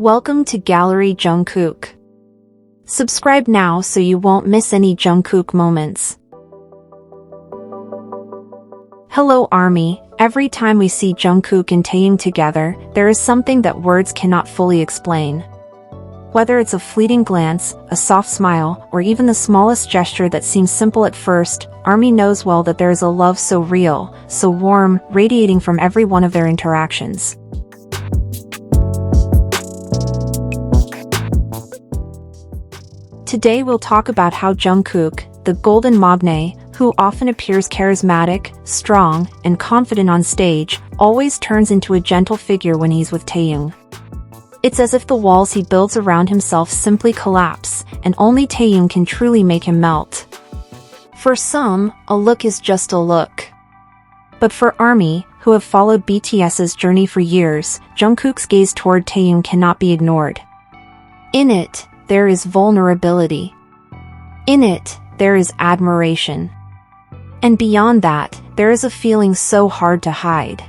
Welcome to Gallery Jungkook. Subscribe now so you won't miss any Jungkook moments. Hello ARMY, every time we see Jungkook and Taehyung together, there is something that words cannot fully explain. Whether it's a fleeting glance, a soft smile, or even the smallest gesture that seems simple at first, ARMY knows well that there is a love so real, so warm, radiating from every one of their interactions. Today we'll talk about how Jungkook, the Golden Maknae, who often appears charismatic, strong, and confident on stage, always turns into a gentle figure when he's with Taehyung. It's as if the walls he builds around himself simply collapse, and only Taehyung can truly make him melt. For some, a look is just a look. But for ARMY, who have followed BTS's journey for years, Jungkook's gaze toward Taehyung cannot be ignored. In it, there is vulnerability. In it, there is admiration. And beyond that, there is a feeling so hard to hide.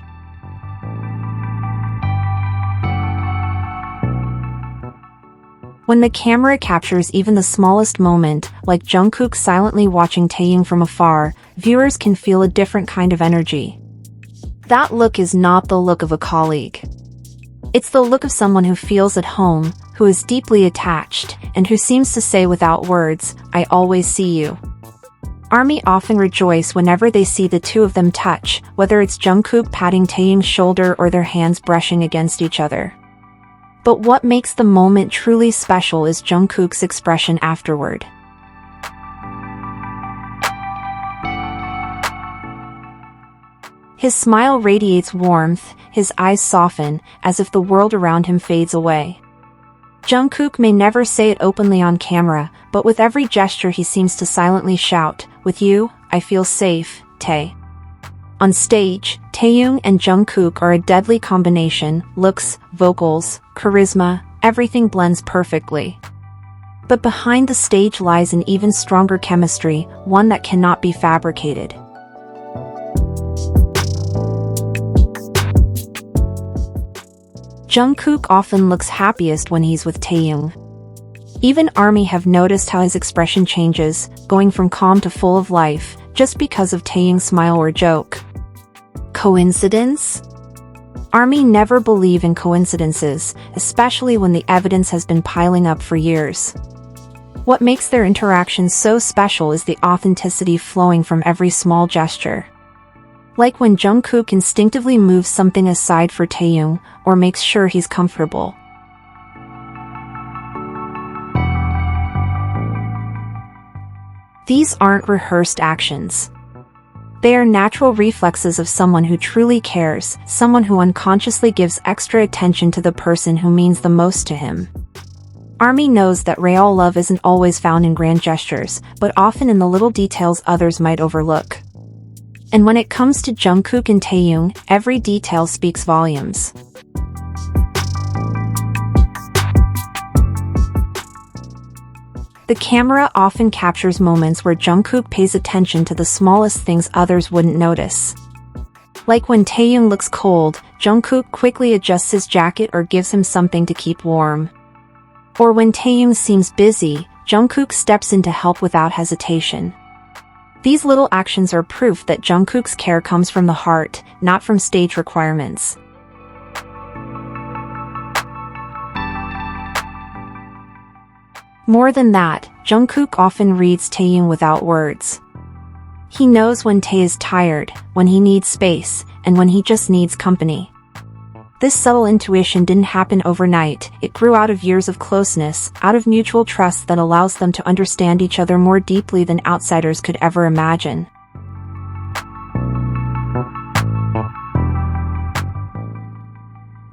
When the camera captures even the smallest moment, like Jungkook silently watching Taehyung from afar, viewers can feel a different kind of energy. That look is not the look of a colleague. It's the look of someone who feels at home, who is deeply attached, and who seems to say without words, "I always see you." ARMY often rejoice whenever they see the two of them touch, whether it's Jungkook patting Taehyung's shoulder or their hands brushing against each other. But what makes the moment truly special is Jungkook's expression afterward. His smile radiates warmth, his eyes soften, as if the world around him fades away. Jungkook may never say it openly on camera, but with every gesture he seems to silently shout, "With you, I feel safe, Tae." On stage, Taehyung and Jungkook are a deadly combination. Looks, vocals, charisma, everything blends perfectly. But behind the stage lies an even stronger chemistry, one that cannot be fabricated. Jungkook often looks happiest when he's with Taehyung. Even ARMY have noticed how his expression changes, going from calm to full of life, just because of Taehyung's smile or joke. Coincidence? ARMY never believe in coincidences, especially when the evidence has been piling up for years. What makes their interactions so special is the authenticity flowing from every small gesture. Like when Jungkook instinctively moves something aside for Taehyung, or makes sure he's comfortable. These aren't rehearsed actions. They are natural reflexes of someone who truly cares, someone who unconsciously gives extra attention to the person who means the most to him. ARMY knows that real love isn't always found in grand gestures, but often in the little details others might overlook. And when it comes to Jungkook and Taehyung, every detail speaks volumes. The camera often captures moments where Jungkook pays attention to the smallest things others wouldn't notice. Like when Taehyung looks cold, Jungkook quickly adjusts his jacket or gives him something to keep warm. Or when Taehyung seems busy, Jungkook steps in to help without hesitation. These little actions are proof that Jungkook's care comes from the heart, not from stage requirements. More than that, Jungkook often reads Taehyung without words. He knows when Tae is tired, when he needs space, and when he just needs company. This subtle intuition didn't happen overnight, it grew out of years of closeness, out of mutual trust that allows them to understand each other more deeply than outsiders could ever imagine.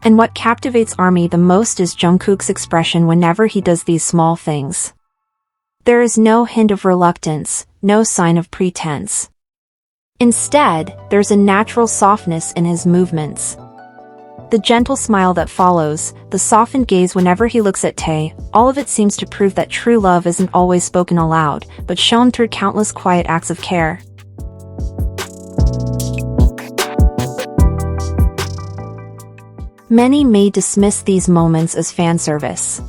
And what captivates ARMY the most is Jungkook's expression whenever he does these small things. There is no hint of reluctance, no sign of pretense. Instead, there's a natural softness in his movements. The gentle smile that follows, the softened gaze whenever he looks at Tae, all of it seems to prove that true love isn't always spoken aloud, but shown through countless quiet acts of care. Many may dismiss these moments as fan service.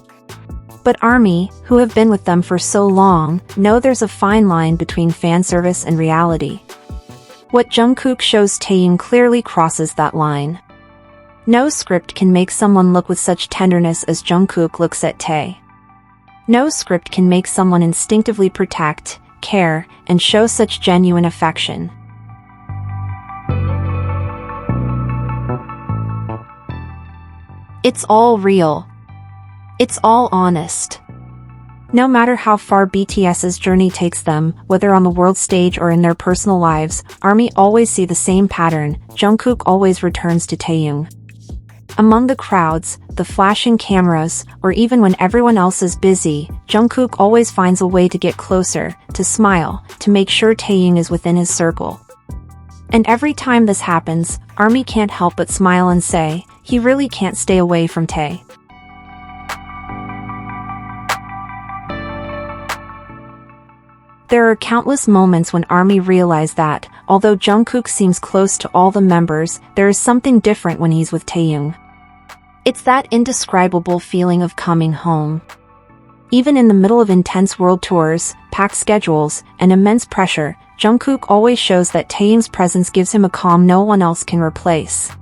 But ARMY, who have been with them for so long, know there's a fine line between fan service and reality. What Jungkook shows Taehyung clearly crosses that line. No script can make someone look with such tenderness as Jungkook looks at Tae. No script can make someone instinctively protect, care, and show such genuine affection. It's all real. It's all honest. No matter how far BTS's journey takes them, whether on the world stage or in their personal lives, ARMY always see the same pattern. Jungkook always returns to Taehyung. Among the crowds, the flashing cameras, or even when everyone else is busy, Jungkook always finds a way to get closer, to smile, to make sure Taehyung is within his circle. And every time this happens, ARMY can't help but smile and say, he really can't stay away from Tae. There are countless moments when ARMY realize that, although Jungkook seems close to all the members, there is something different when he's with Taehyung. It's that indescribable feeling of coming home. Even in the middle of intense world tours, packed schedules, and immense pressure, Jungkook always shows that Taehyung's presence gives him a calm no one else can replace.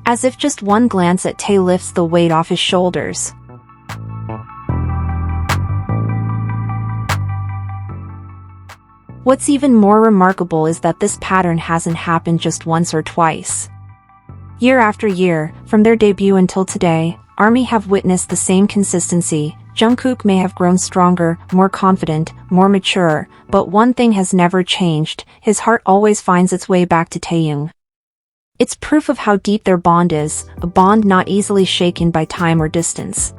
As if just one glance at Tae lifts the weight off his shoulders. What's even more remarkable is that this pattern hasn't happened just once or twice. Year after year, from their debut until today, ARMY have witnessed the same consistency. Jungkook may have grown stronger, more confident, more mature, but one thing has never changed: his heart always finds its way back to Taehyung. It's proof of how deep their bond is, a bond not easily shaken by time or distance.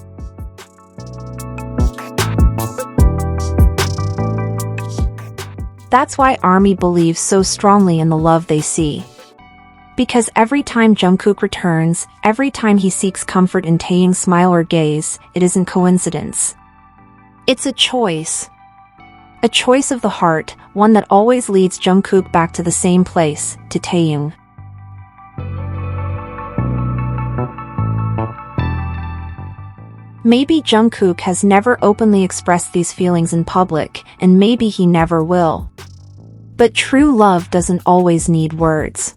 That's why ARMY believes so strongly in the love they see. Because every time Jungkook returns, every time he seeks comfort in Taehyung's smile or gaze, it isn't coincidence. It's a choice. A choice of the heart, one that always leads Jungkook back to the same place, to Taehyung. Maybe Jungkook has never openly expressed these feelings in public, and maybe he never will. But true love doesn't always need words.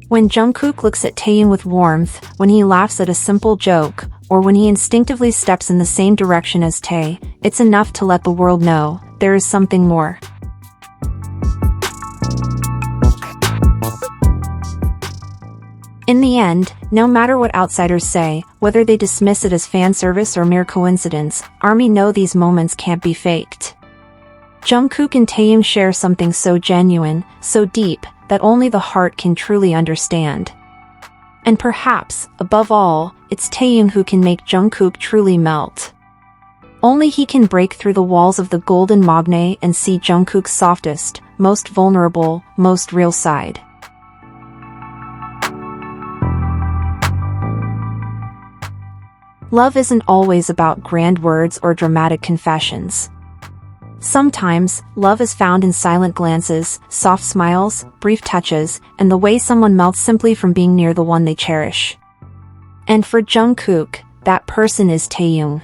When Jungkook looks at Taehyung with warmth, when he laughs at a simple joke, or when he instinctively steps in the same direction as Tae, it's enough to let the world know there is something more. In the end, no matter what outsiders say, whether they dismiss it as fan service or mere coincidence, ARMY know these moments can't be faked. Jungkook and Taehyung share something so genuine, so deep, that only the heart can truly understand. And perhaps, above all, it's Taehyung who can make Jungkook truly melt. Only he can break through the walls of the Golden Maknae and see Jungkook's softest, most vulnerable, most real side. Love isn't always about grand words or dramatic confessions. Sometimes, love is found in silent glances, soft smiles, brief touches, and the way someone melts simply from being near the one they cherish. And for Jungkook, that person is Taehyung.